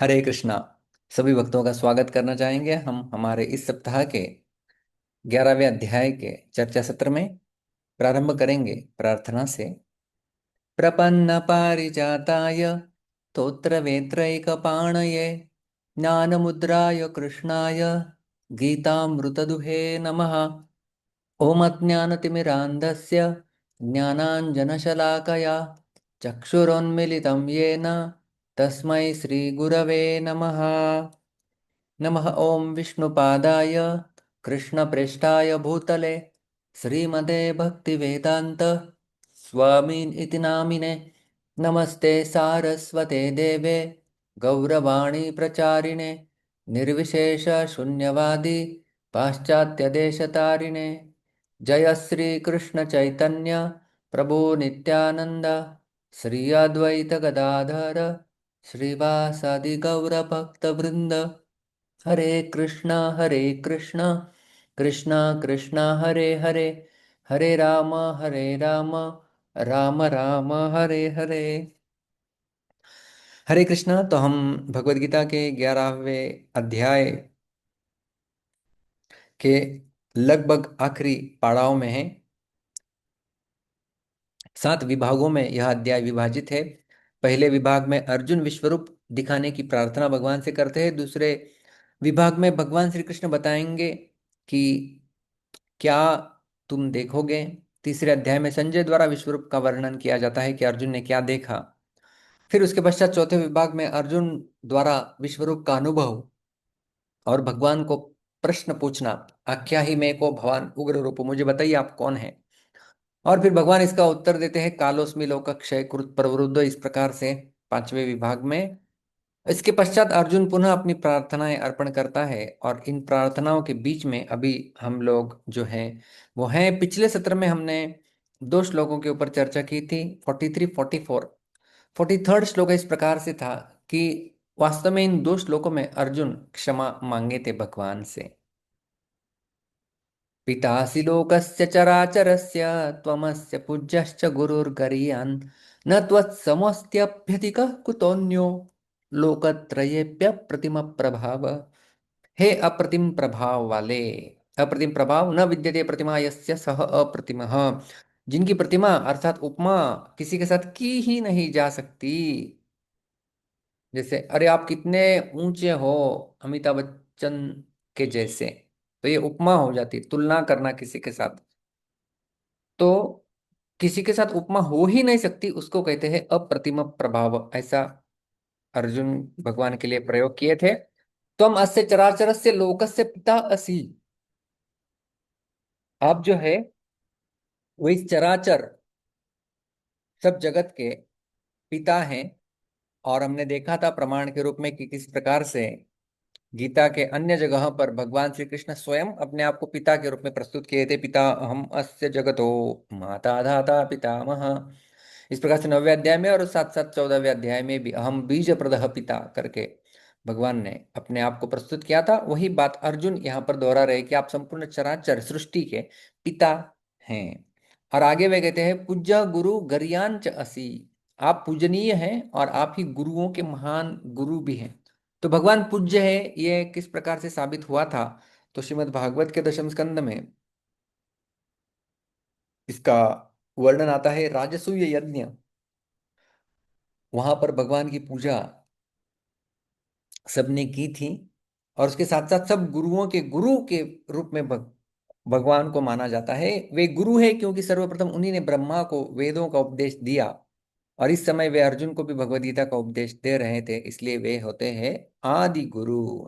हरे कृष्णा। सभी भक्तों का स्वागत करना चाहेंगे हम हमारे इस सप्ताह के 11वें अध्याय के चर्चा सत्र में। प्रारंभ करेंगे प्रार्थना से। प्रपन्न पारिजाताय तोत्र वेत्रैकपाणये ज्ञानमुद्राय कृष्णाय गीतामृतदुहे नमः। ओम अज्ञानतिमिरान्धस्य ज्ञानाञ्जनशलाकया चक्षुरोन्मिलितं येन तस्मै श्रीगुरवे नमः। नमः ओं विष्णुपादाय कृष्णप्रेष्ठाय भूतले श्रीमते भक्तिवेदान्त स्वामीन इति नामिने। नमस्ते सारस्वते देवे गौरवाणी प्रचारिणे निर्विशेष शून्यवादी पाश्चात्यदेशतारिणे। जय श्री कृष्ण चैतन्य प्रभु नित्यानंद श्री अद्वैत गदाधर श्रीवासादि गौरभक्तवृंद। हरे कृष्णा कृष्णा कृष्णा हरे हरे हरे राम राम राम हरे हरे। हरे कृष्णा। तो हम भगवद गीता के 11वें अध्याय के लगभग आखिरी पड़ाव में हैं। 7 विभागों में यह अध्याय विभाजित है। पहले विभाग में अर्जुन विश्वरूप दिखाने की प्रार्थना भगवान से करते हैं। दूसरे विभाग में भगवान श्री कृष्ण बताएंगे कि क्या तुम देखोगे। तीसरे अध्याय में संजय द्वारा विश्वरूप का वर्णन किया जाता है कि अर्जुन ने क्या देखा। फिर उसके पश्चात चौथे विभाग में अर्जुन द्वारा विश्वरूप का अनुभव और भगवान को प्रश्न पूछना। आख्या ही में को भगवान उग्र रूप, मुझे बताइए आप कौन है। और फिर भगवान इसका उत्तर देते हैं, कालोस्मि लोक क्षय कृत प्रवरुद्ध, इस प्रकार से पांचवें विभाग में। इसके पश्चात अर्जुन पुनः अपनी प्रार्थनाएं अर्पण करता है। और इन प्रार्थनाओं के बीच में अभी हम लोग जो हैं वो हैं, पिछले सत्र में हमने 2 श्लोकों के ऊपर चर्चा की थी, 43 44। 43rd श्लोक इस प्रकार से था कि वास्तव में इन 2 श्लोकों में अर्जुन क्षमा मांगे थे भगवान से। पितासि लोकस्य चराचरस्य त्वमस्य पूज्यश्च गुरुर्गरीयान् न त्वत्समस्त्यभ्यधिकः कुतोऽन्यो लोकत्रयेऽप्य प्रतिम प्रभाव। हे अप्रतिम प्रभाव वाले, अप्रतिम प्रभाव न विद्यते प्रतिमा यस्य सह अप्रतिमः। जिनकी प्रतिमा अर्थात उपमा किसी के साथ की ही नहीं जा सकती। जैसे अरे आप कितने ऊंचे हो, अमिताभ बच्चन के जैसे, तो ये उपमा हो जाती, तुलना करना किसी के साथ। तो किसी के साथ उपमा हो ही नहीं सकती, उसको कहते हैं अप्रतिम प्रभाव। ऐसा अर्जुन भगवान के लिए प्रयोग किए थे। तुम अस्य चराचरस्य लोकस्य पिता असि। आप जो है वो इस चराचर सब जगत के पिता हैं। और हमने देखा था प्रमाण के रूप में कि किस प्रकार से गीता के अन्य जगह पर भगवान श्री कृष्ण स्वयं अपने आप को पिता के रूप में प्रस्तुत किए थे। पिता हम अस्य जगतो माता धाता पितामह। इस प्रकार से 9वें अध्याय में और साथ साथ 14वें अध्याय में भी अहम बीज प्रदः पिता करके भगवान ने अपने आप को प्रस्तुत किया था। वही बात अर्जुन यहाँ पर दोहरा रहे कि आप संपूर्ण चराचर सृष्टि के पिता हैं। और आगे वे कहते हैं पूज्य गुरु गरियांच असी। आप पूजनीय हैं और आप ही गुरुओं के महान गुरु भी हैं। तो भगवान पूज्य है, ये किस प्रकार से साबित हुआ था। तो श्रीमद् भागवत के 10वें स्कंद में इसका वर्णन आता है। राजसूय यज्ञ, वहां पर भगवान की पूजा सबने की थी। और उसके साथ साथ सब गुरुओं के गुरु के रूप में भगवान को माना जाता है। वे गुरु है क्योंकि सर्वप्रथम उन्हीं ने ब्रह्मा को वेदों का उपदेश दिया। और इस समय वे अर्जुन को भी भगवद गीता का उपदेश दे रहे थे, इसलिए वे होते हैं आदि गुरु।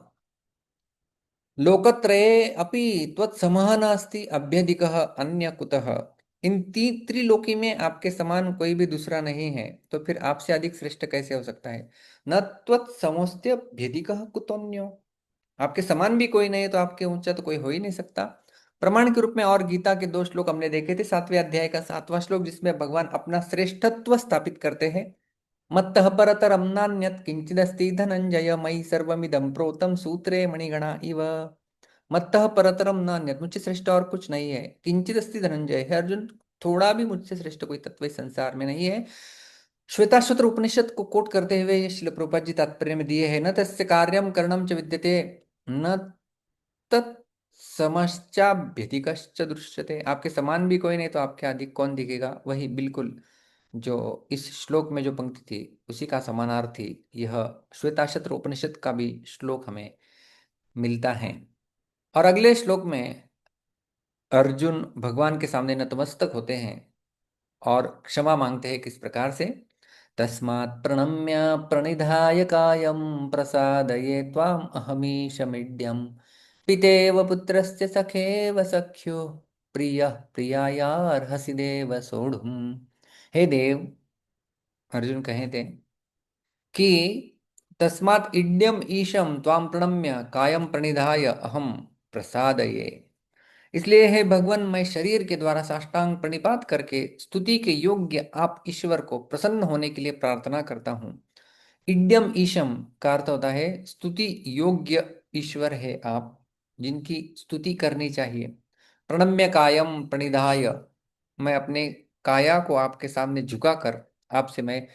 लोकत्रये अपि त्वत्समः नास्ति अभ्यधिकः अन्य कुतः। इन त्रिलोकी में आपके समान कोई भी दूसरा नहीं है, तो फिर आपसे अधिक श्रेष्ठ कैसे हो सकता है। न त्वत्समोऽस्त्यभ्यधिकः कुतोऽन्यो। आपके समान भी कोई नहीं है तो आपके ऊंचा तो कोई हो ही नहीं सकता। प्रमाण के रूप में और गीता के 2 श्लोक हमने देखे थे। 7वें अध्याय का 7वां श्लोक, जिसमें भगवान अपना श्रेष्ठत्व स्थापित करते हैं। मत्तः परतरं नान्यत् किंचिदस्ति धनंजय मयि सर्वमिदं प्रोतं सूत्रे मणिगणा इव। मत्तः परतरम नान्यत्, मुझसे श्रेष्ठ और कुछ नहीं है। किंचिदस्ति धनंजय, है अर्जुन, थोड़ा भी मुझसे श्रेष्ठ कोई तत्व इस संसार में नहीं है। श्वेताश्वतर उपनिषद को कोट करते हुए ये श्रील प्रभुपाद जी तात्पर्य में दिए हैं, न तस्य कार्यम करणम च विद्यते, न तत् समश्चाभ्यधिकश्च दृश्यते। आपके समान भी कोई नहीं तो आपके अधिक कौन दिखेगा। वही बिल्कुल जो इस श्लोक में जो पंक्ति थी उसी का समानार्थी यह श्वेताश्वतर उपनिषद का भी श्लोक हमें मिलता है। और अगले श्लोक में अर्जुन भगवान के सामने नतमस्तक होते हैं और क्षमा मांगते हैं। किस प्रकार से? तस्मात् प्रणम्य प्रणिधाय कायं प्रसादये त्वाम् अहमीशमिड्यं पितेव पुत्रस्य सखेव सख्यो प्रियः प्रियायार्हसि देव सोढुम्। हे देव, अर्जुन कहे थे कि तस्मात् इड्यम ईशम त्वाम प्रणम्य कायम प्रणिधाय अहम प्रसादये। इसलिए हे भगवान, मैं शरीर के द्वारा साष्टांग प्रणिपात करके स्तुति के योग्य आप ईश्वर को प्रसन्न होने के लिए प्रार्थना करता हूँ। इड्यम ईशम का अर्थ होता है स्तुति योग्य ईश्वर है आप, जिनकी स्तुति करनी चाहिए। प्रणम्य कायम प्रणिधाय, मैं अपने काया को आपके सामने झुकाकर आपसे मैं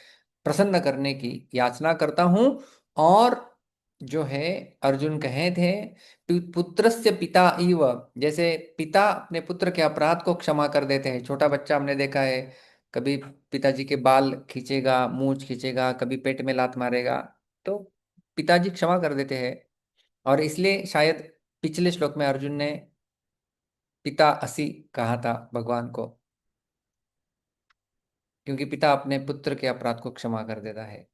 प्रसन्न करने की याचना करता हूं। और जो है अर्जुन कहे थे पुत्रस्य पिता इव, जैसे पिता अपने पुत्र के अपराध को क्षमा कर देते हैं। छोटा बच्चा हमने देखा है, कभी पिताजी के बाल खींचेगा, मूंछ खींचेगा, कभी पेट में लात मारेगा, तो पिताजी क्षमा कर देते हैं। और इसलिए शायद पिछले श्लोक में अर्जुन ने पिता असी कहा था भगवान को, क्योंकि पिता अपने पुत्र के अपराध को क्षमा कर देता है।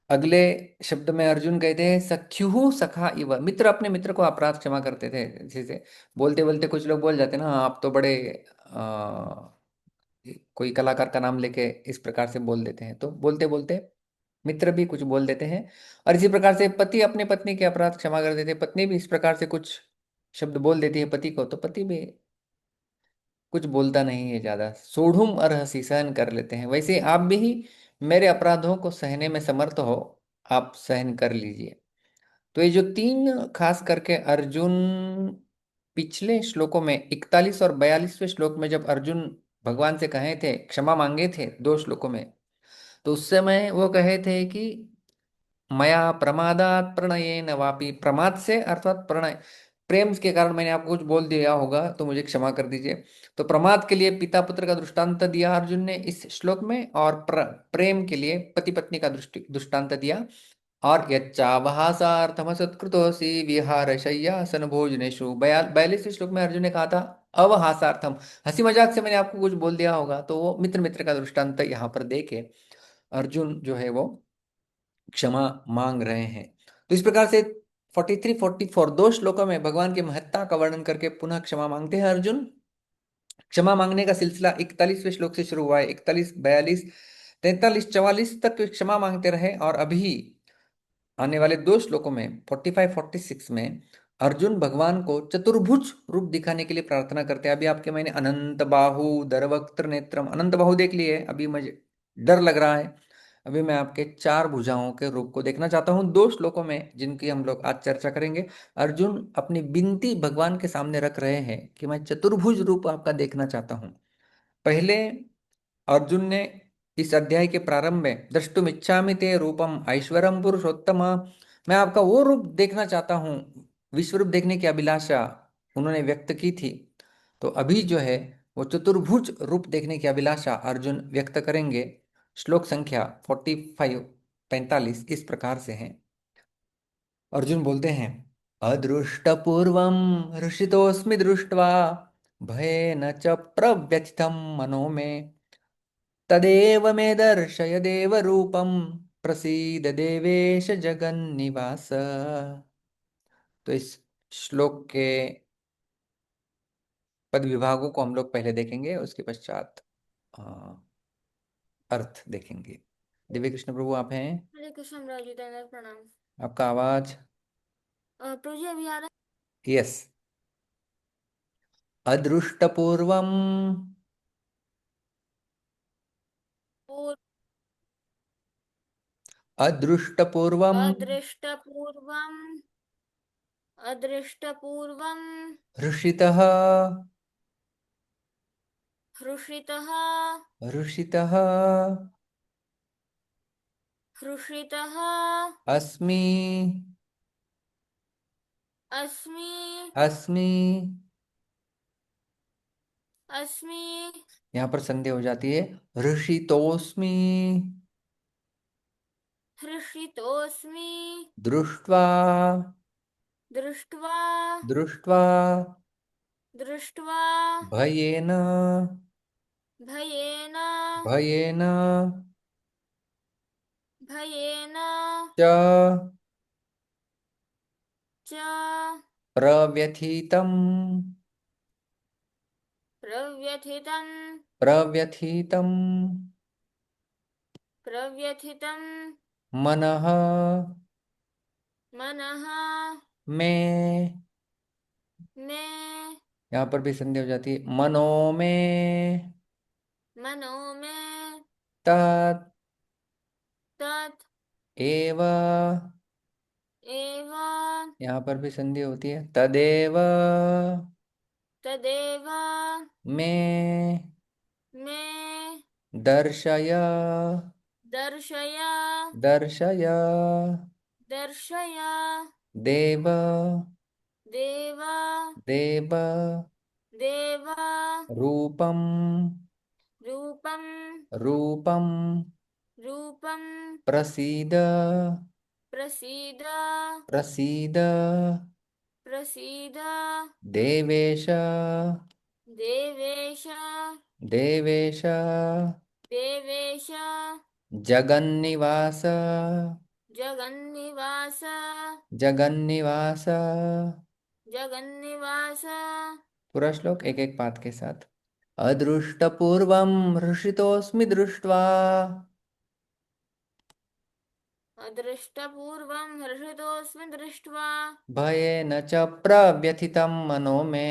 अगले शब्द में अर्जुन कहते हैं सख्यु सखा इव, मित्र अपने मित्र को अपराध क्षमा करते थे। जैसे बोलते बोलते कुछ लोग बोल जाते हैं ना, "हाँ, आप तो बड़े कोई कलाकार का नाम लेके इस प्रकार से बोल देते हैं", तो बोलते बोलते मित्र भी कुछ बोल देते हैं। और इसी प्रकार से पति अपने पत्नी के अपराध क्षमा कर देते हैं, पत्नी भी इस प्रकार से कुछ शब्द बोल देती है पति को, तो पति भी कुछ बोलता नहीं है ज्यादा, सोढ़ूम अरहसी सहन कर लेते हैं। वैसे आप भी मेरे अपराधों को सहने में समर्थ हो, आप सहन कर लीजिए। तो ये जो तीन खास करके अर्जुन पिछले श्लोकों में 41 और 42वें श्लोक में जब अर्जुन भगवान से कहे थे, क्षमा मांगे थे दो श्लोकों में, तो उस समय वो कहे थे कि मया प्रमादात प्रणयेन वापि, प्रमाद से अर्थात प्रणय प्रेम के कारण मैंने आपको कुछ बोल दिया होगा तो मुझे क्षमा कर दीजिए। तो प्रमाद के लिए पिता पुत्र का दृष्टांत दिया अर्जुन ने इस श्लोक में, और प्रेम के लिए पति पत्नी का दृष्टांत दिया। और यच्चावहासार्थमसत्कृतोऽसि विहारशय्यासन भोजनेषु, 42वें श्लोक में अर्जुन ने कहा था अवहासार्थम, हंसी मजाक से मैंने आपको कुछ बोल दिया होगा, तो वो मित्र मित्र का दृष्टांत यहाँ पर दे के अर्जुन जो है वो क्षमा मांग रहे हैं। तो इस प्रकार से 43-44 दो श्लोकों में भगवान की महत्ता का वर्णन करके पुनः क्षमा मांगते हैं अर्जुन। क्षमा मांगने का सिलसिला 41वें श्लोक से शुरू हुआ है, 41, 42, 43, 44 तक क्षमा मांगते रहे। और अभी आने वाले दो श्लोकों में 45, 46 में अर्जुन भगवान को चतुर्भुज रूप दिखाने के लिए प्रार्थना करते हैं। अभी आपके मैंने अनंत बाहु दरवक्त्र नेत्रम, अनंत बाहु देख लिए, अभी मुझे डर लग रहा है, अभी मैं आपके चार भुजाओं के रूप को देखना चाहता हूं। दो श्लोकों में जिनकी हम लोग आज चर्चा करेंगे, अर्जुन अपनी विनती भगवान के सामने रख रहे हैं कि मैं चतुर्भुज रूप आपका देखना चाहता हूं। पहले अर्जुन ने इस अध्याय के प्रारंभ में द्रष्टुम इच्छामि ते रूपम ऐश्वरम पुरुषोत्तम, मैं आपका वो रूप देखना चाहता हूँ, विश्व रूप देखने की अभिलाषा उन्होंने व्यक्त की थी। तो अभी जो है वो चतुर्भुज रूप देखने की अभिलाषा अर्जुन व्यक्त करेंगे। श्लोक संख्या 45, 45 इस प्रकार से है। अर्जुन बोलते हैं अदृष्टपूर्वम हृषितोस्मि दृष्ट्वा भयेन च प्रव्यथितं मनो में तदेव मे दर्शय देवरूपं प्रसीद देवेश जगन्निवास। तो इस श्लोक के पद विभागों को हम लोग पहले देखेंगे, उसके पश्चात अ, अर्थ देखेंगे। दिव्य कृष्ण प्रभु आप हैं? हरे कृष्ण राजू दादा प्रणाम। आपका आवाज? प्रभु जी अभी आ रहा यस। अदृष्टपूर्वम, है? अदृष्टपूर्वम अदृष्टपूर्वम् अदृष्टपूर्वम् हृषितः, हृषितः हृषितः हृषितः अस्मि। अस्मि अस्मि। अस्मि यहाँ पर संधि हो जाती है ऋषितोस्मि। हृषितोऽस्मि दृष्ट्वा। दृष्ट्वा दृष्ट्वा। दृष्ट्वा भयेन। भयेन भयेन। भयेन च। च प्रव्यथितम्। प्रव्यथितं प्रव्यथितम्। प्रव्यथितं मनः। मनः में। मे यहाँ पर भी संधि हो जाती है मनो में। मनो मे तत्। तत् एव। एव यहाँ पर भी संधि होती है तदेव। तदेव में। मे दर्शय। दर्शय दर्शय। दर्शय देव। देव देव। देव रूपम। रूपं रूपम। रूपं प्रसीद। प्रसीद प्रसीद। प्रसीद देवेश। देवेश देवेश। देवेश जगन्निवास। जगन्निवास जगन्निवास। जगन्निवास पूरा श्लोक एक एक पाद के साथ। अदृष्टपूर्वं हृषितोऽस्मि दृष्ट्वा। अदृष्टपूर्वं हर्षितोऽस्मि दृष्ट्वा भयेन च प्रव्यथितं मनो मे।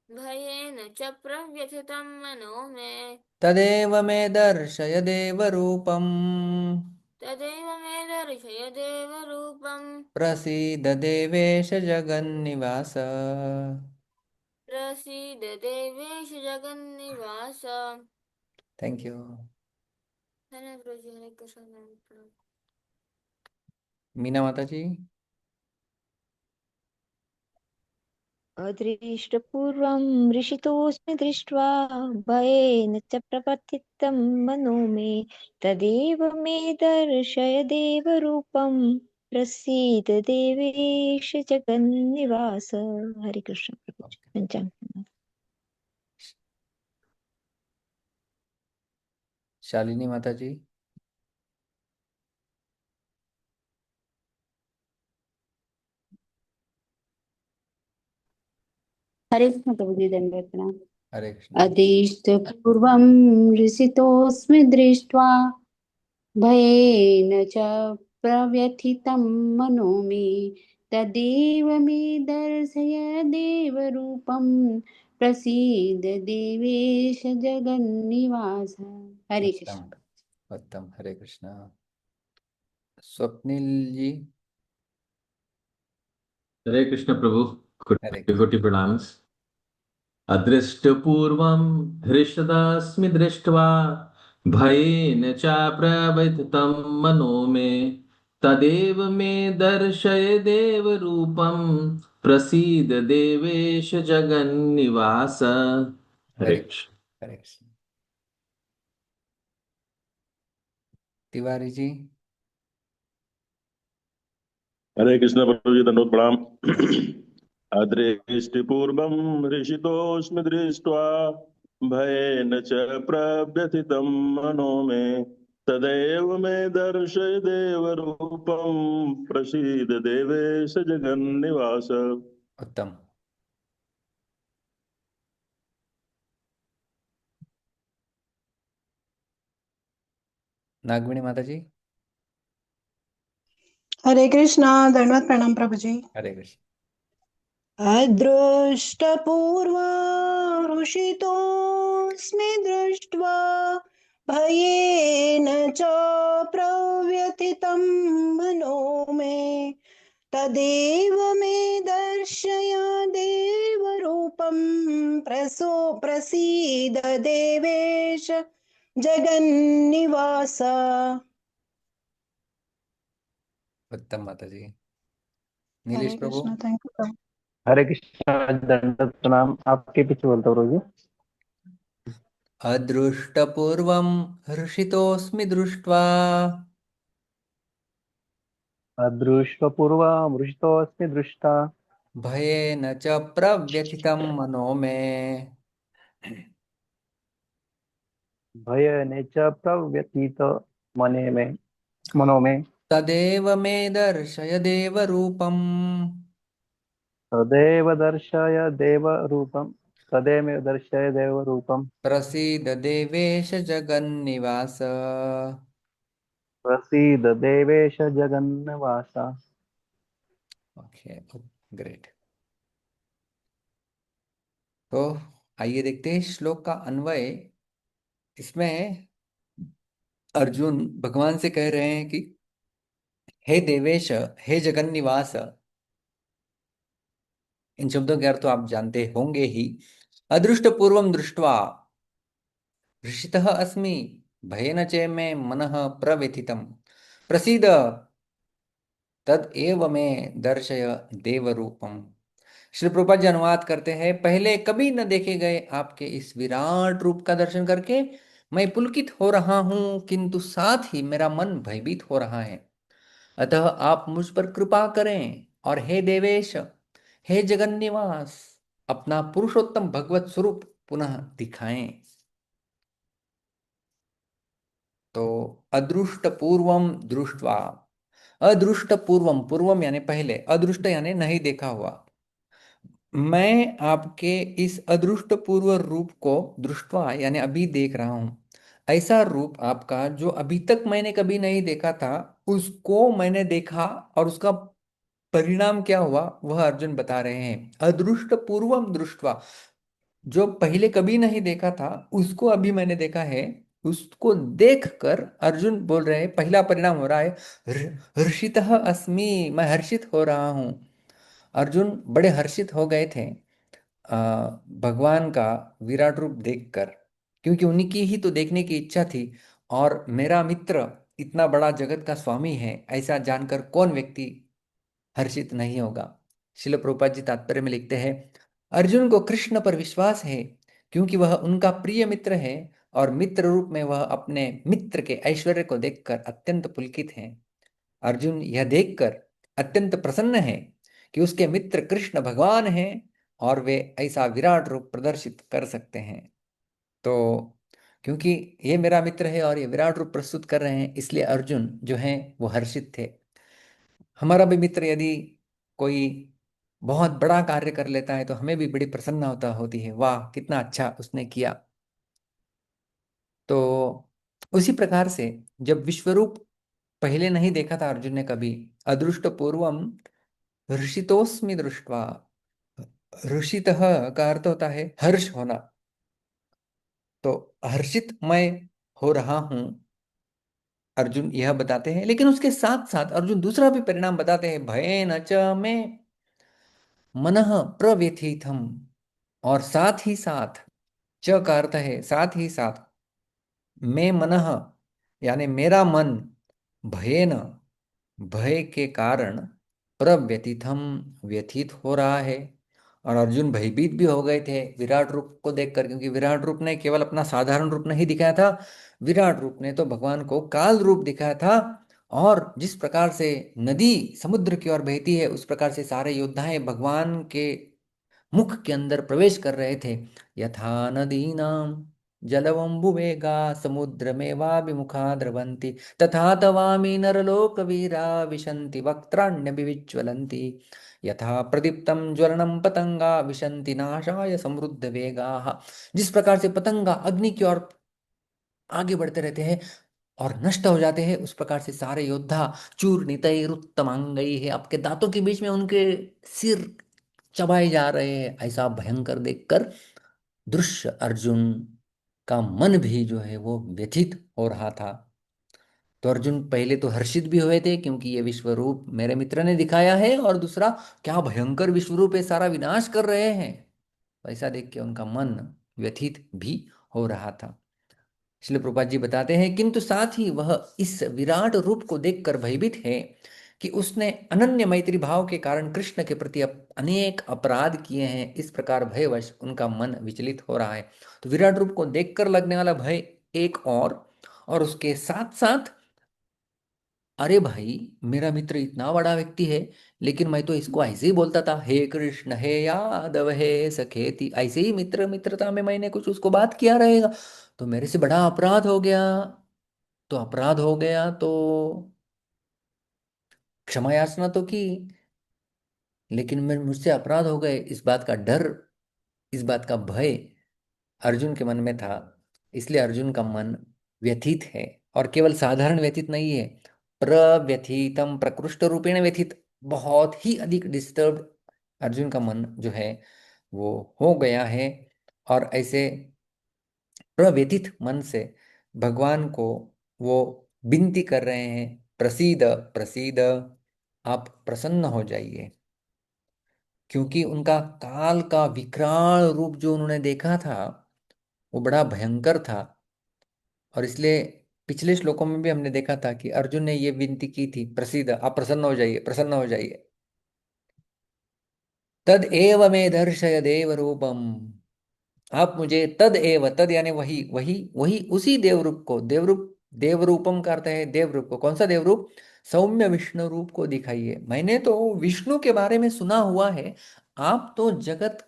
भयेन च प्रव्यथितं मनो मे तदेव मे दर्शय देवरूपम्। तदेव मे दर्शय देवरूपं प्रसीद देवेश जगन्निवास। प्रसीद देवेश जगन्निवास। Thank you. धन्यवाद प्रभु जी। हरे कृष्ण धन्यवाद प्रभु। मीना माता जी। अदृष्टपूर्वं हृषितोऽस्मि दृष्ट्वा भयेन च प्रपथितं मनो मे तदेव मे दर्शय देवरूपं प्रसीद देवेश जगन्निवास। हरे कृष्ण प्रभु जी। पंचांग। शालिनी माता जी। हरे कृष्ण प्रभु जी। दंडवत प्रणाम। हरे कृष्णा। अदृष्ट पूर्वं हृषितोऽस्मि दृष्ट्वा भयेन च प्रव्यथितं मनो मे तदेव मे दर्शय देवरूपं प्रसीद देवेश जगन्निवास। हरे उत्तम। कृष्ण। उत्तम। हरे कृष्णा। स्वप्निल जी। हरे कृष्ण प्रभु। हरे कोटि कृष्ण। कोटि प्रणाम। अदृष्टपूर्वं हृषदास्मि दृष्ट्वा भयेन च प्रव्यथितं मनो मे तदेव मे दर्शय देवरूपं प्रसीद देवेश जगन्निवास। हरे हरे कृष्ण। हरे कृष्ण। तिवारी जी। हरे कृष्ण प्रभु जी दंडोत प्रणाम। अदृष्टपूर्वं हृषितोऽस्मि दृष्ट्वा भयेन च प्रव्यथितं मनो मे तदेव मे दर्शय देवरूपं प्रसीद देवेश जगन्निवास। उत्तम। नागमणि माता जी। हरे कृष्णा दंडवत प्रणाम प्रभु जी। हरे कृष्ण। अदृष्टपूर्वारुषितोऽस्मि दृष्ट्वा भयेन च प्रव्यथितं मनो मे तदेव मे दर्शय देवरूपं प्रसीद देवेश जगन्निवास। उत्तम माता जी। नीलेश हरे प्रभु। Krishna, thank you. हरे कृष्णा। दंडवत प्रणाम। आपके पीछे बोलता हूँ गुरु जी। अदृष्टपूर्वं हर्षितोऽस्मि दृष्ट्वा अदृष्टपूर्वमृषितोऽस्मि दृष्टा। भयेन च प्रव्यथितं मनो मे। भयेन च प्रव्यथित मने में मनो में। तदेव मे दर्शय देवरूपम्। तदेव दर्शय देवरूपम्। तदेव दर्शय देवरूपम्। प्रसीद देवेश जगन्निवास। प्रसीद देवेश जगन्निवास। Okay, great. तो आइए देखते हैं श्लोक का अन्वय। इसमें अर्जुन भगवान से कह रहे हैं कि हे देवेश, हे जगन्निवास। इन शब्दों के अर्थ तो आप जानते होंगे ही। अदृष्ट पूर्वम दृष्ट्वा हृषितः अस्मि, भयेन च मे मनः प्रव्यथितम्, प्रसीद तद एव मे दर्शय देवरूपम। श्री प्रभुपाद जी अनुवाद करते हैं, पहले कभी न देखे गए आपके इस विराट रूप का दर्शन करके मैं पुलकित हो रहा हूं, किंतु साथ ही मेरा मन भयभीत हो रहा है। अतः आप मुझ पर कृपा करें और हे देवेश, हे जगन्निवास, अपना पुरुषोत्तम भगवत स्वरूप पुनः दिखाएं। तो अदृष्ट पूर्वम दृष्टवा। अदृष्ट पूर्वम, पूर्वम यानी पहले, अदृष्ट यानी नहीं देखा हुआ। मैं आपके इस अदृष्ट पूर्व रूप को दृष्टवा यानी अभी देख रहा हूं। ऐसा रूप आपका जो अभी तक मैंने कभी नहीं देखा था, उसको मैंने देखा। और उसका परिणाम क्या हुआ वह अर्जुन बता रहे हैं। अदृष्ट पूर्वम दृष्टवा, जो पहले कभी नहीं देखा था उसको अभी मैंने देखा है। उसको देखकर अर्जुन बोल रहे हैं, पहला परिणाम हो रहा है हर्षितः अस्मि, मैं हर्षित हो रहा हूं। अर्जुन बड़े हर्षित हो गए थे भगवान का विराट रूप देखकर, क्योंकि उन्हीं की ही तो देखने की इच्छा थी। और मेरा मित्र इतना बड़ा जगत का स्वामी है, ऐसा जानकर कौन व्यक्ति हर्षित नहीं होगा। शिल प्रभुपाद जी तात्पर्य में लिखते हैं, अर्जुन को कृष्ण पर विश्वास है क्योंकि वह उनका प्रिय मित्र है, और मित्र रूप में वह अपने मित्र के ऐश्वर्य को देखकर अत्यंत पुलकित है। अर्जुन यह देखकर अत्यंत प्रसन्न है कि उसके मित्र कृष्ण भगवान हैं और वे ऐसा विराट रूप प्रदर्शित कर सकते हैं। तो क्योंकि ये मेरा मित्र है और ये विराट रूप प्रस्तुत कर रहे हैं, इसलिए अर्जुन जो हैं वो हर्षित थे। हमारा भी मित्र यदि कोई बहुत बड़ा कार्य कर लेता है तो हमें भी बड़ी प्रसन्नता होती है, वाह कितना अच्छा उसने किया। तो उसी प्रकार से जब विश्वरूप पहले नहीं देखा था अर्जुन ने कभी, अदृष्ट पूर्वम हर्षितोस्मि दृष्ट्वा। हर्षितः का अर्थ होता है हर्ष होना। तो हर्षित मैं हो रहा हूं, अर्जुन यह बताते हैं। लेकिन उसके साथ साथ अर्जुन दूसरा भी परिणाम बताते हैं, भयेन च मे मनः प्रव्यथितम। और साथ ही साथ, च का अर्थ है साथ ही साथ, मैं मनः यानी मेरा मन, भयेन भय के कारण, प्रव्यथितम व्यथित हो रहा है। और अर्जुन भयभीत भी हो गए थे विराट रूप को देखकर, क्योंकि विराट रूप ने केवल अपना साधारण रूप नहीं दिखाया था, विराट रूप ने तो भगवान को काल रूप दिखाया था। और जिस प्रकार से नदी समुद्र की ओर बहती है, उस प्रकार से सारे योद्धाएं भगवान के मुख के अंदर प्रवेश कर रहे थे। यथा नदीनां जलवम्बुवेगा समुद्रमेवाभिमुखा द्रवन्ति, तथा तवामि नरलोकवीरा विशन्ति वक्त्राण्यभिविज्वलन्ति। यथा प्रदीप्तं ज्वलनं पतंगा विशन्ति नाशाय समृद्ध वेगाः। जिस प्रकार से पतंगा अग्नि की ओर आगे बढ़ते रहते हैं और नष्ट हो जाते हैं, उस प्रकार से सारे योद्धा चूर्णितैरुत्तमांगैः है, आपके दांतों के बीच में उनके सिर चबाए जा रहे हैं। ऐसा भयंकर देखकर दृश्य अर्जुन का मन भी जो है वो व्यथित हो रहा था। तो अर्जुन पहले तो हर्षित भी हुए थे क्योंकि ये विश्व रूप मेरे मित्र ने दिखाया है, और दूसरा क्या भयंकर विश्व रूप है, सारा विनाश कर रहे हैं। ऐसा देख के उनका मन व्यथित भी हो रहा था। श्रील प्रभुपाद जी बताते हैं, किंतु साथ ही वह इस विराट रूप को देखकर भयभीत है कि उसने अनन्य मैत्री भाव के कारण कृष्ण के प्रति अनेक अपराध किए हैं। इस प्रकार भयवश उनका मन विचलित हो रहा है। तो विराट रूप को देखकर लगने वाला भय एक और उसके साथ साथ, अरे भाई, मेरा मित्र इतना बड़ा व्यक्ति है, लेकिन मैं तो इसको ऐसे ही बोलता था, हे कृष्ण हे यादव हे सखेती, ऐसे ही मित्र मित्रता में मैंने कुछ उसको बात किया रहेगा, तो मेरे से बड़ा अपराध हो गया। तो अपराध हो गया तो क्षमा याचना तो की, लेकिन मैं मुझसे अपराध हो गए, इस बात का डर, इस बात का भय अर्जुन के मन में था। इसलिए अर्जुन का मन व्यथित है, और केवल साधारण व्यथित नहीं है, प्रव्यथितम प्रकृष्ट रूपेण व्यथित, बहुत ही अधिक डिस्टर्ब अर्जुन का मन जो है वो हो गया है। और ऐसे प्रव्यथित मन से भगवान को वो विनती कर रहे हैं, प्रसीद प्रसीद, आप प्रसन्न हो जाइए। क्योंकि उनका काल का विकराल रूप जो उन्होंने देखा था वो बड़ा भयंकर था। और इसलिए पिछले श्लोकों में भी हमने देखा था कि अर्जुन ने ये विनती की थी, प्रसीद, आप प्रसन्न हो जाइए, प्रसन्न हो जाइए। तद एव मे दर्शय देव रूपम, आप मुझे तद एव, तद यानी वही वही वही उसी देव रूप को, देव रूपम करते हैं, देव रूप को, कौन सा देव रूप, सौम्य विष्णु रूप को दिखाइए। मैंने तो विष्णु के बारे में सुना हुआ है, आप तो जगत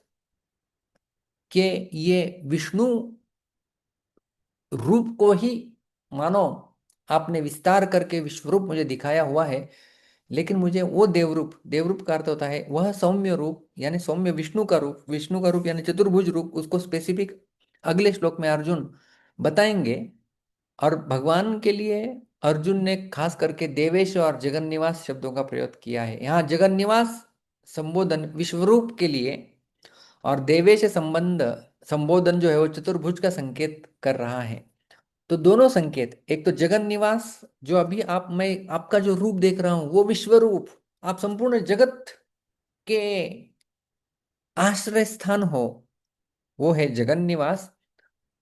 के ये विष्णु रूप को ही मानो आपने विस्तार करके विश्व रूप मुझे दिखाया हुआ है, लेकिन मुझे वो देवरूप, देवरूप का अर्थ होता है वह सौम्य रूप, यानी सौम्य विष्णु का रूप, विष्णु का रूप यानी चतुर्भुज रूप, उसको स्पेसिफिक अगले श्लोक में अर्जुन बताएंगे। और भगवान के लिए अर्जुन ने खास करके देवेश और जगन्निवास शब्दों का प्रयोग किया है। यहाँ जगन्निवास संबोधन विश्वरूप के लिए, और देवेश संबंध संबोधन जो है वो चतुर्भुज का संकेत कर रहा है। तो दोनों संकेत, एक तो जगन निवास, जो अभी आप, मैं आपका जो रूप देख रहा हूं वो विश्व रूप, आप संपूर्ण जगत के आश्रय स्थान हो, वो है जगन निवास।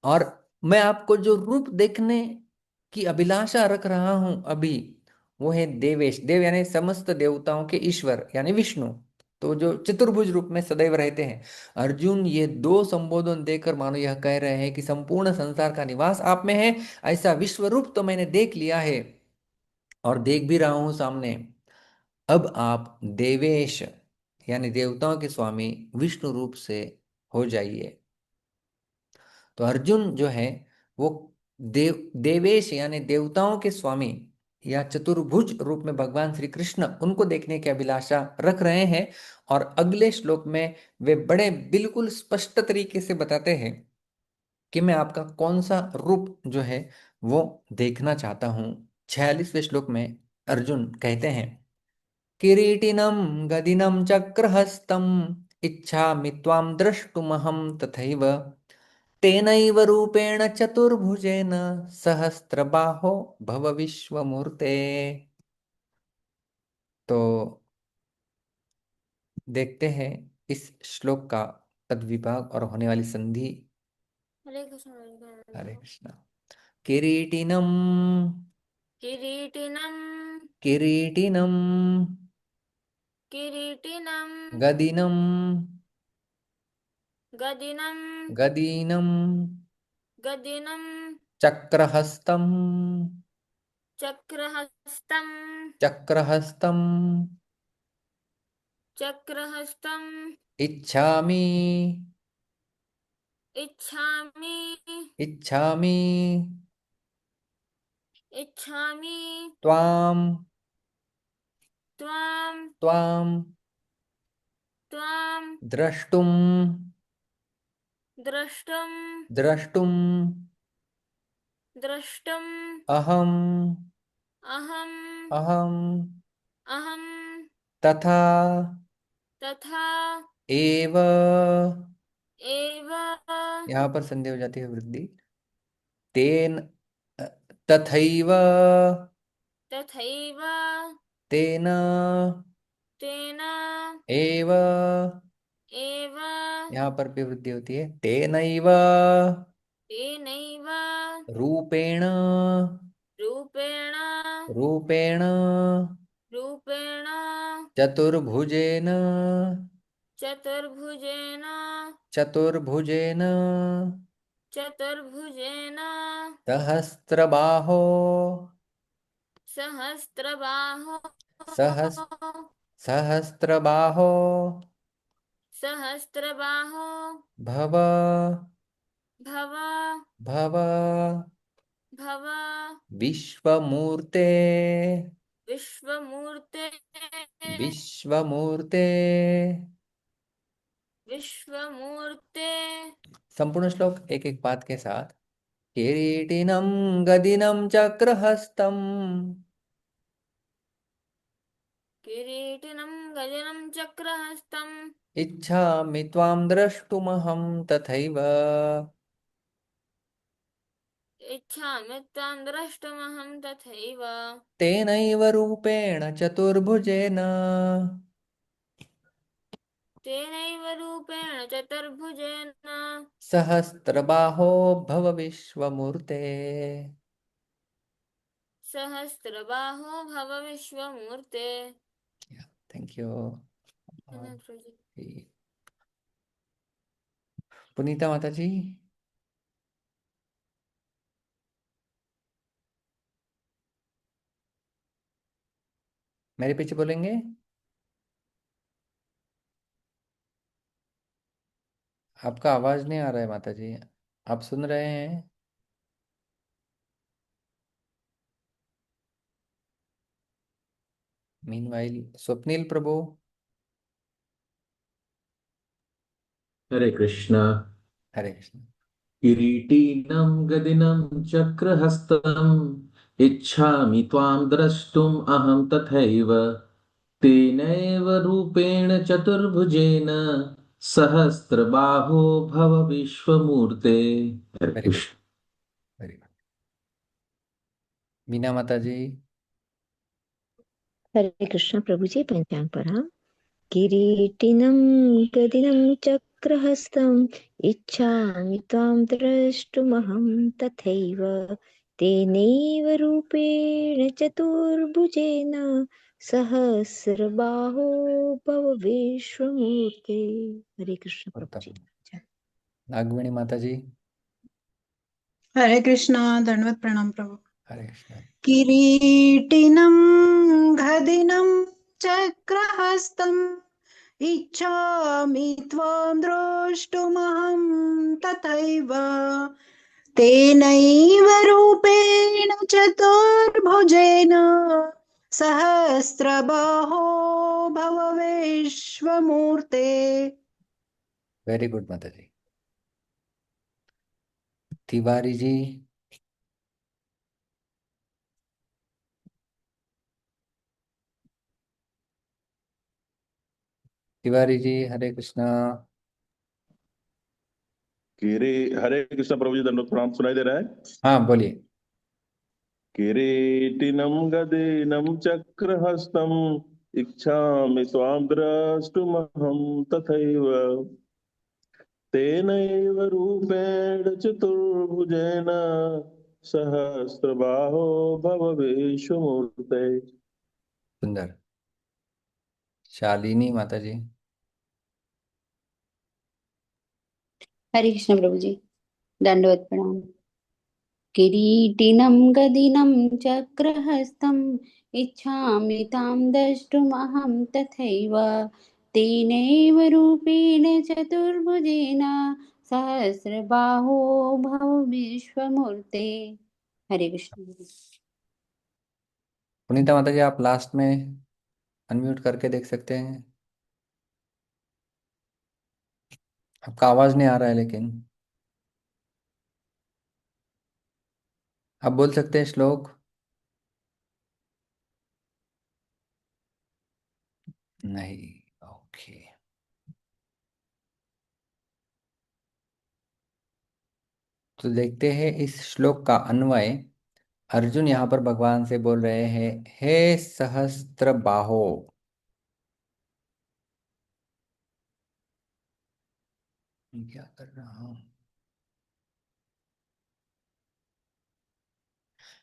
और मैं आपको जो रूप देखने की अभिलाषा रख रहा हूं अभी, वो है देवेश, देव यानी समस्त देवताओं के ईश्वर यानी विष्णु, तो जो चतुर्भुज रूप में सदैव रहते हैं। अर्जुन ये दो संबोधन देकर मानो यह कह रहे हैं कि संपूर्ण संसार का निवास आप में है, ऐसा विश्व रूप तो मैंने देख लिया है और देख भी रहा हूं सामने। अब आप देवेश यानी देवताओं के स्वामी विष्णु रूप से हो जाइए। तो अर्जुन जो है वो देवेश यानी देवताओं के स्वामी या चतुर्भुज रूप में भगवान श्री कृष्ण, उनको देखने की अभिलाषा रख रहे हैं। और अगले श्लोक में वे बड़े बिल्कुल स्पष्ट तरीके से बताते हैं कि मैं आपका कौन सा रूप जो है वो देखना चाहता हूं। 46वें श्लोक में अर्जुन कहते हैं, किरीटिनं गदिनं चक्रहस्तम् इच्छामि त्वां द्रष्टुमहं तथैव तेनैव रूपेण चतुर्भुजेन सहस्रबाहो भव विश्वमूर्ते। तो देखते हैं इस श्लोक का पद विभाग और होने वाली संधि। हरे कृष्ण हरे हरे कृष्ण। कृष्णा। किरीटिनं किरीटिनं किरीटिनं किरीटिनं गदिनं गदिनं गदीनं गदिनं चक्रहस्तं चक्रहस्तं चक्रहस्तं चक्रहस्तं इच्छामि इच्छामि इच्छामि इच्छामि त्वां त्वां त्वां त्वां द्रष्टुं द्रष्टुं द्रष्टुं द्रष्टुम् अहम् अहम् अहम् अहं तथा तथा एव, एव यहाँ पर संधि हो जाती है वृद्धि, तेन तथैव तथैव तेन तेन एव, एव यहाँ पर भी वृद्धि होती है, तेनैव तेनैव रूपेण रूपेण रूपेण रूपेण चतुर्भुजेन चतुर्भुजेन चतुर्भुजेन चतुर्भुजेन सहस्रबाहो सहस्रबाहो सहस् सहस्रबाहो सहस्रबाहो भव भव भव भव विश्वमूर्ते विश्वमूर्ते विश्वमूर्ते। विश्वमूर्ते। संपूर्ण श्लोक एक एक पाद के साथ। किरीटिनं गदिनं चक्रहस्तम् किरीटिनं गजनं चक्रहस्तम् इच्छामि त्वां द्रष्टुमहं तथैव इच्छामि त्वां द्रष्टुमहं तथैव तेनैव रूपेण चतुर्भुजेन तेनैव रूपेण चतुर्भुजेन सहस्रबाहो भव विश्वमूर्ते। सहस्रबाहो भव विश्वमूर्ते। Thank you. धन्यवाद प्रभु। पुनीता माता जी। मेरे पीछे बोलेंगे। आपका आवाज नहीं आ रहा है माता जी, आप सुन रहे हैं? मीनवाइल स्वप्निल प्रभु। हरे कृष्णा। हरे कृष्ण। किरीटिनं गदिनं चक्रहस्तम् इच्छामि त्वां द्रष्टुम् अहं तथैव तेनैव रूपेण चतुर्भुजेन सहस्रबाहो भव विश्वमूर्ते। हरे very good, Krishna. Very good. Meena माता जी। हरे कृष्ण प्रभु जी। पंचांग पढ़ा। किरीटिनं गदिनं चक्रहस्तम् इच्छामि त्वां द्रष्टुमहं तथैव तेनैव रूपेण चतुर्भुजेन सहस्रबाहो भव विश्वमूर्ते। हरे कृष्ण प्रभु उत्तम। जी। नागवेणी माता जी। हरे कृष्णा। दंडवत प्रणाम प्रभु। हरे कृष्ण। किरीटिनं गदिनं चक्रहस्तम् इच्छामि त्वां द्रष्टुमहं तथैव तेनैव रूपेण चतुर्भुजेन सहस्रबाहो भव विश्वमूर्ते। वेरी गुड माता जी। तिवारी जी। तिवारी जी हरे कृष्णा। किरी हरे कृष्ण प्रभु जी, दंडवत प्रणाम। सुनाई दे रहा है? हाँ बोलिए। किरीटिनं गदिनं चक्रहस्तम् इच्छामि त्वां द्रष्टुमहं तथैव तेनैव रूपेण चतुर्भुजेन सहस्रबाहो भव विश्वमूर्ते। सुंदर। शालिनी माता जी। हरे कृष्ण प्रभु जी। दंडवत प्रणाम। किरीटिनं गदिनं चक्रहस्तम् इच्छामि तां द्रष्टुमहं तथैव तेनैव रूपेण चतुर्भुजेन सहस्रबाहो भव विश्वमूर्ते। हरे कृष्ण। पुनीता माता जी आप लास्ट में अनम्यूट करके देख सकते हैं। आपका आवाज नहीं आ रहा है लेकिन आप बोल सकते हैं श्लोक। नहीं। ओके। तो देखते हैं इस श्लोक का अन्वय। अर्जुन यहाँ पर भगवान से बोल रहे हैं, हे सहस्त्र बाहो। क्या कर रहा हूं?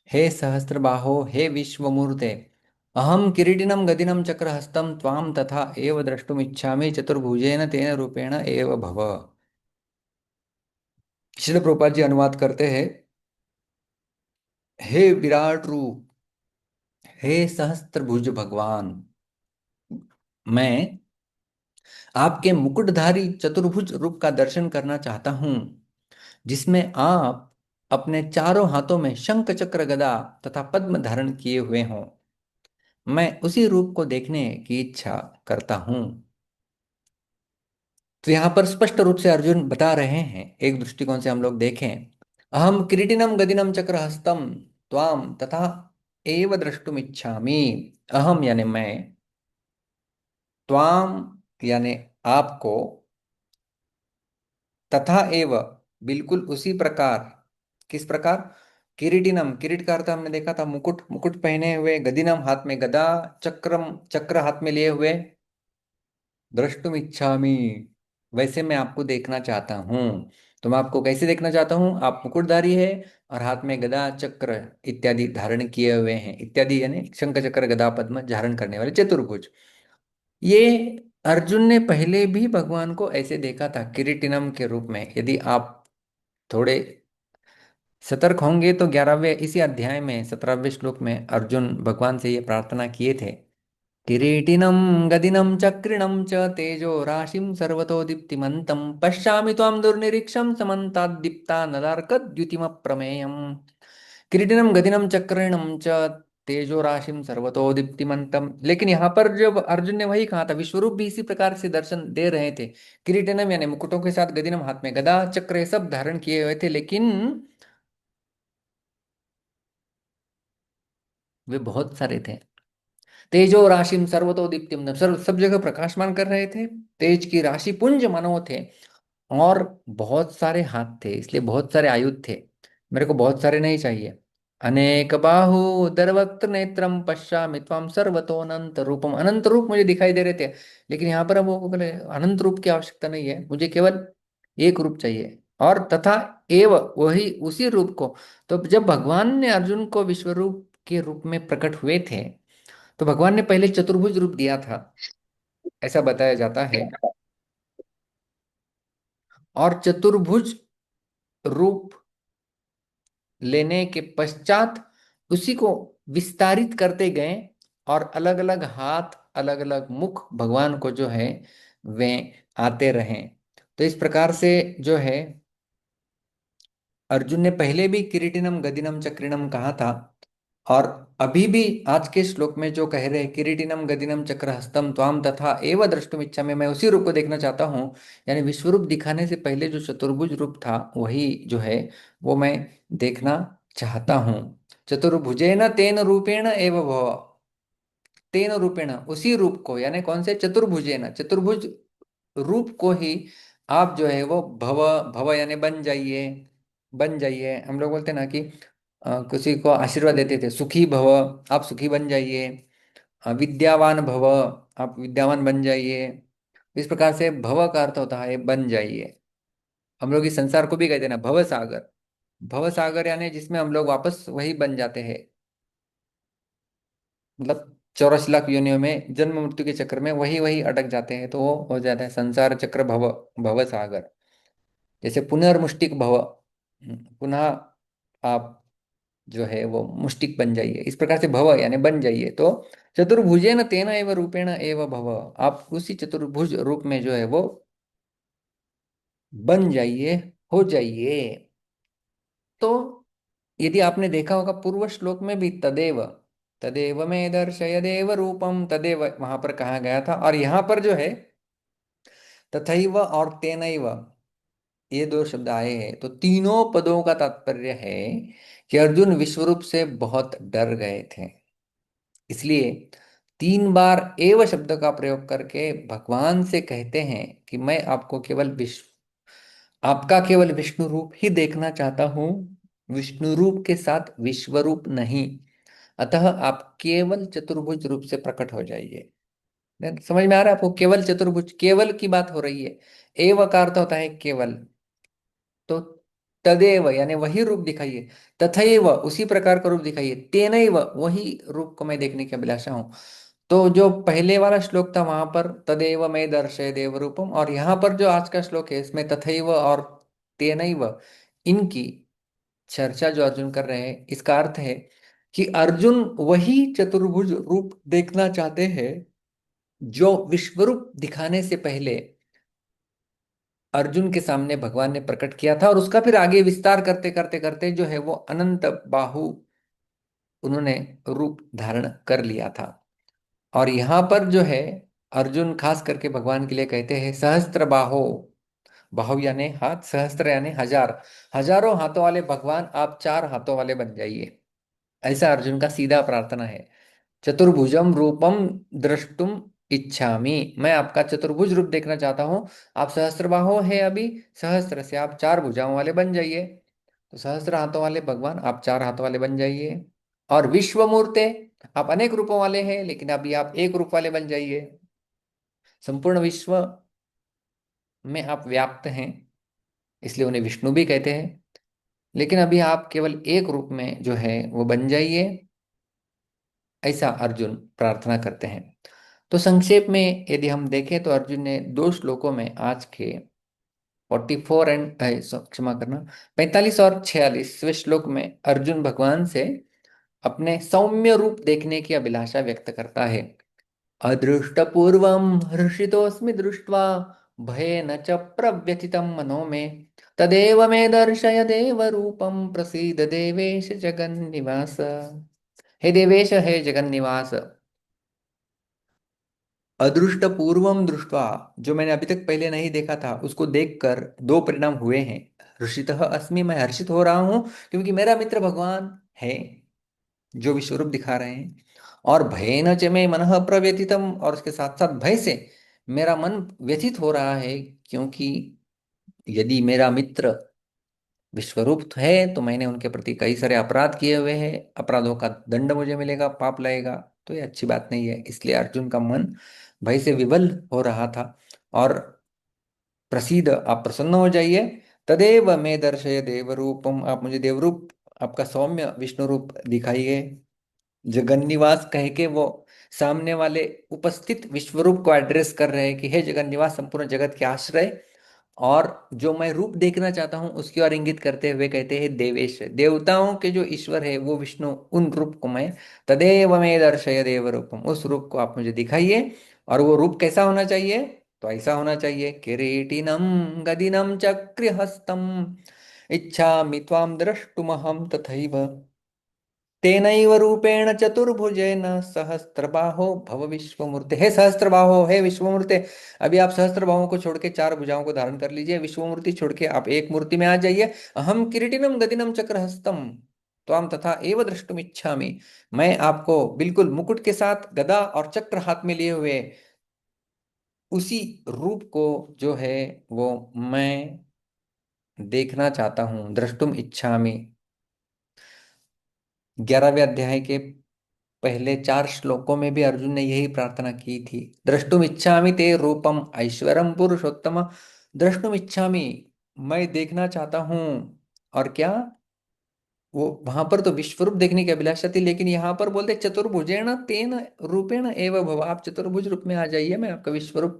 हे सहस्रबाहो हे विश्वमूर्ते, अहम किरीटिनं गदिनं चक्रहस्तं त्वां तथा एव द्रष्टुमिच्छामि चतुर्भुजेन तेन रूपेण एव भव। श्रील प्रभुपाद जी अनुवाद करते हैं, हे विराट रूप, हे सहस्त्रभुज भगवान, मैं आपके मुकुटधारी चतुर्भुज रूप का दर्शन करना चाहता हूं, जिसमें आप अपने चारों हाथों में शंख चक्र गदा तथा पद्म धारण किए हुए हों। मैं उसी रूप को देखने की इच्छा करता हूं। तो यहाँ पर स्पष्ट रूप से अर्जुन बता रहे हैं, एक दृष्टिकोण से हम लोग देखें, अहम किरीटिनम गदिनम चक्रहस्तम त्वाम तथा एव द्रष्टुम इच्छामि। अहम यानी मैं, त्वाम यानी आपको, तथा एव बिल्कुल उसी प्रकार। किस प्रकार? किरीटिनम, किरीट का अर्थ हमने देखा था मुकुट, मुकुट पहने हुए, गदिनम हाथ में गदा, चक्रम चक्र हाथ में लिए हुए, द्रष्टुम इच्छामि वैसे मैं आपको देखना चाहता हूँ। तो मैं आपको कैसे देखना चाहता हूँ? आप मुकुटधारी है और हाथ में गदा चक्र इत्यादि धारण किए हुए हैं। इत्यादि यानी शंख चक्र गदा पद्म धारण करने वाले चतुर्भुज। ये अर्जुन ने पहले भी भगवान को ऐसे देखा था किरीटिनम के रूप में। यदि आप थोड़े सतर्क होंगे तो 11वें इसी अध्याय में 17वें श्लोक में अर्जुन भगवान से ये प्रार्थना किए थे, किरीटिनं गदिनं चक्रिणं च तेजो राशिं सर्वतो दीप्तिमन्तं पश्यामि त्वां दुर्निरीक्षं समन्ताद्दीप्तानलार्कद्युतिमप्रमेयम्। किरीटिनं गदिनं चक्रिणं च तेजो राशिं सर्वतो दीप्तिमन्तं। लेकिन यहाँ पर जब अर्जुन ने वही कहा था, विश्वरूप भी इसी प्रकार से दर्शन दे रहे थे। किरीटिनम यानी मुकुटों के साथ, गदिनम हाथ में गदा चक्र ये सब धारण किए हुए थे, लेकिन वे बहुत सारे थे। तेजो राशिम सर्वतो दीप्तिम, सर्व सब जगह प्रकाशमान कर रहे थे। तेज की राशि पुंज मनो थे और बहुत सारे हाथ थे, इसलिए बहुत सारे आयुध थे। मेरे को बहुत सारे नहीं चाहिए। अनेक बाहु दरवक्त नेत्रम पश्यामि त्वाम सर्वतो अनंत रूपम, अनंत रूप मुझे दिखाई दे रहे थे। लेकिन यहाँ पर हम वो बोले अनंत रूप की आवश्यकता नहीं है, मुझे केवल एक रूप चाहिए। और तथा एव वही उसी रूप को, तो जब भगवान ने अर्जुन को विश्व रूप के रूप में प्रकट हुए थे तो भगवान ने पहले चतुर्भुज रूप दिया था, ऐसा बताया जाता है। और चतुर्भुज रूप लेने के पश्चात उसी को विस्तारित करते गए और अलग अलग हाथ, अलग अलग मुख भगवान को जो है वे आते रहे। तो इस प्रकार से जो है अर्जुन ने पहले भी किरीटिनम गदिनम चक्रिणम कहा था, और अभी भी आज के श्लोक में जो कह रहे हैं किरीटिनम गदिनम चक्रहस्तम त्वाम तथा एव द्रष्टुम इच्छामि, मैं उसी रूप को देखना चाहता हूँ। यानी विश्वरूप दिखाने से पहले जो चतुर्भुज रूप था वही जो है वो मैं देखना चाहता हूँ। चतुर्भुजेन तेन रूपेण एव भव, तेन रूपेण उसी रूप को, यानी कौन से? चतुर्भुजेन, चतुर्भुज रूप को ही आप जो है वो भव, भव यानी बन जाइए, बन जाइए। हम लोग बोलते हैं ना कि किसी को आशीर्वाद देते थे, सुखी भव, आप सुखी बन जाइए। विद्यावान भव, आप विद्यावान बन जाइए। इस प्रकार से भव का अर्थ होता है बन जाइए। हम लोग इस संसार को भी कहते हैं ना भव सागर, भव सागर यानी जिसमें हम लोग वापस वही बन जाते हैं। मतलब 84 लाख योनियों में जन्म मृत्यु के चक्र में वही वही अटक जाते हैं, तो वो हो जाता है संसार चक्र भव, भव सागर। जैसे पुनर्मुष्टिक भव, पुनः आप जो है वो मुष्टिक बन जाइए। इस प्रकार से भव यानी बन जाइए। तो चतुर्भुजेन तेन एव रूपेण एव भव, आप उसी चतुर्भुज रूप में जो है वो बन जाइए, हो जाइए। तो यदि आपने देखा होगा पूर्व श्लोक में भी तदेव, तदेव में दर्शय देव रूपम, तदेव वहां पर कहा गया था। और यहाँ पर जो है तथैव और तेनैव ये दो शब्द आए हैं, तो तीनों पदों का तात्पर्य है कि अर्जुन विश्वरूप से बहुत डर गए थे। इसलिए 3 बार एव शब्द का प्रयोग करके भगवान से कहते हैं कि मैं आपको केवल आपका केवल विष्णु रूप ही देखना चाहता हूं, विष्णु रूप के साथ विश्वरूप नहीं। अतः आप केवल चतुर्भुज रूप से प्रकट हो जाइए। समझ में आ रहा है आपको? केवल चतुर्भुज, केवल की बात हो रही है। एव का अर्थ होता है केवल। तो तदेव यानी वही रूप दिखाइए, तथैव उसी प्रकार का रूप दिखाइए, तेनैव वही रूप को मैं देखने की अभिलाषा हूँ। तो जो पहले वाला श्लोक था वहां पर तदेव मैं दर्शय देव रूपम, और यहाँ पर जो आज का श्लोक है इसमें तथैव और तेनैव इनकी चर्चा जो अर्जुन कर रहे हैं, इसका अर्थ है कि अर्जुन वही चतुर्भुज रूप देखना चाहते हैं जो विश्वरूप दिखाने से पहले अर्जुन के सामने भगवान ने प्रकट किया था, और उसका फिर आगे विस्तार करते करते करते जो है वो अनंत बाहु उन्होंने रूप धारण कर लिया था। और यहाँ पर जो है अर्जुन खास करके भगवान के लिए कहते हैं सहस्त्र बाहो, बाहु यानी हाथ, सहस्त्र यानी हजार, हजारों हाथों वाले भगवान आप चार हाथों वाले बन जाइए। ऐसा अर्जुन का सीधा प्रार्थना है। चतुर्भुजम रूपम द्रष्टुम इच्छामि, मैं आपका चतुर्भुज रूप देखना चाहता हूँ। आप सहस्त्रबाहो है अभी, सहस्त्र से आप चार भुजाओं वाले बन जाइए, तो सहस्त्र हाथों वाले भगवान आप चार हाथों वाले बन जाइए। और विश्व मूर्ते, आप अनेक रूपों वाले हैं लेकिन अभी आप एक रूप वाले बन जाइए। संपूर्ण विश्व में आप व्याप्त हैं, इसलिए उन्हें विष्णु भी कहते हैं, लेकिन अभी आप केवल एक रूप में जो है वो बन जाइए। ऐसा अर्जुन प्रार्थना करते हैं। तो संक्षेप में यदि हम देखें तो अर्जुन ने दो श्लोकों में आज के 44 एंड क्षमा करना 45 और 46वें श्लोक में अर्जुन भगवान से अपने सौम्य रूप देखने की अभिलाषा व्यक्त करता है। अदृष्टपूर्वम हर्षितोस्मि दृष्ट्वा भयेन च प्रव्यथितं मनो मे तदेव मे दर्शय देव रूपम प्रसीद देवेश जगन्निवास। हे देवेश, हे जगन्निवास, अदृष्ट पूर्वम दृष्टवा, जो मैंने अभी तक पहले नहीं देखा था उसको देखकर दो परिणाम हुए हैं। हर्षितः अस्मि, मैं हर्षित हो रहा हूं क्योंकि मेरा मित्र भगवान है जो विश्वरूप दिखा रहे हैं। और भयेन च मे मनः प्रव्यथितम, और उसके साथ साथ भय से मेरा मन व्यथित हो रहा है, क्योंकि यदि मेरा मित्र विश्वरूप है तो मैंने उनके प्रति कई सारे अपराध किए हुए हैं, अपराधों का दंड मुझे मिलेगा, पाप लगेगा, तो ये अच्छी बात नहीं है। इसलिए अर्जुन का मन भय से विवल हो रहा था। और प्रसीद, आप प्रसन्न हो जाइए, तदेव मैं दर्शय देव रूपम, आप मुझे देवरूप, आपका सौम्य विष्णु रूप दिखाइए। जगन्निवास कह के वो सामने वाले उपस्थित विश्वरूप को एड्रेस कर रहे हैं कि हे जगन्निवास, संपूर्ण जगत के आश्रय, और जो मैं रूप देखना चाहता हूं उसकी ओर इंगित करते हुए कहते हैं देवेश, देवताओं के जो ईश्वर है वो विष्णु, उन रूप को मैं तदेव में दर्शय देव रूपम, उस रूप को आप मुझे दिखाइए। और वो रूप कैसा होना चाहिए? तो ऐसा होना चाहिए, किरीटिनम गदिनम चक्रहस्तम इच्छामि त्वां द्रष्टुमहं तथैव तेनैव रूपेण चतुर्भुजेन सहस्त्रबाहो भव विश्वमूर्ते। हे सहस्त्रबाहो, हे विश्वमूर्ते, अभी आप सहस्त्रबाहों को छोड़ के चार भुजाओं को धारण कर लीजिए, विश्वमूर्ति छोड़ के आप एक मूर्ति में आ जाइए। अहम किरीटिनम गदिनम चक्रहस्तम त्वाम तथा एव द्रष्टुम इच्छामि, मैं आपको बिल्कुल मुकुट के साथ गदा और चक्र हाथ में लिए हुए उसी रूप को जो है वो मैं देखना चाहता हूं। द्रष्टुम इच्छामि, 11वें अध्याय के पहले चार श्लोकों में भी अर्जुन ने यही प्रार्थना की थी। द्रष्टुम इच्छामि ते रूपम ऐश्वरम पुरुषोत्तम, द्रष्टुम इच्छामि, मैं देखना चाहता हूं। और क्या, वो वहां पर तो विश्वरूप देखने की अभिलाषा थी, लेकिन यहाँ पर बोलते चतुर्भुजेण तेन रूपेण एव भव, आप चतुर्भुज रूप में आ जाइए, मैं आपका विश्वरूप,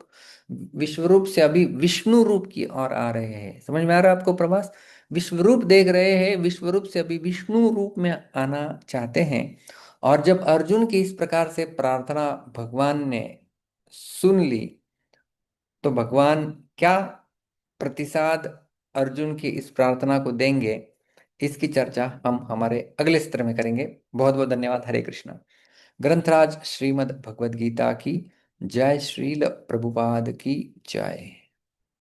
विश्वरूप से अभी विष्णु रूप की ओर आ रहे हैं। समझ में आ रहा है आपको प्रभास? विश्वरूप देख रहे हैं, विश्वरूप से अभी विष्णु रूप में आना चाहते हैं। और जब अर्जुन की इस प्रकार से प्रार्थना भगवान ने सुन ली, तो भगवान क्या प्रतिसाद अर्जुन की इस प्रार्थना को देंगे, इसकी चर्चा हम हमारे अगले सत्र में करेंगे। बहुत बहुत धन्यवाद। हरे कृष्णा। ग्रंथराज श्रीमद् भगवद गीता की जय, श्रील प्रभुपाद की जय।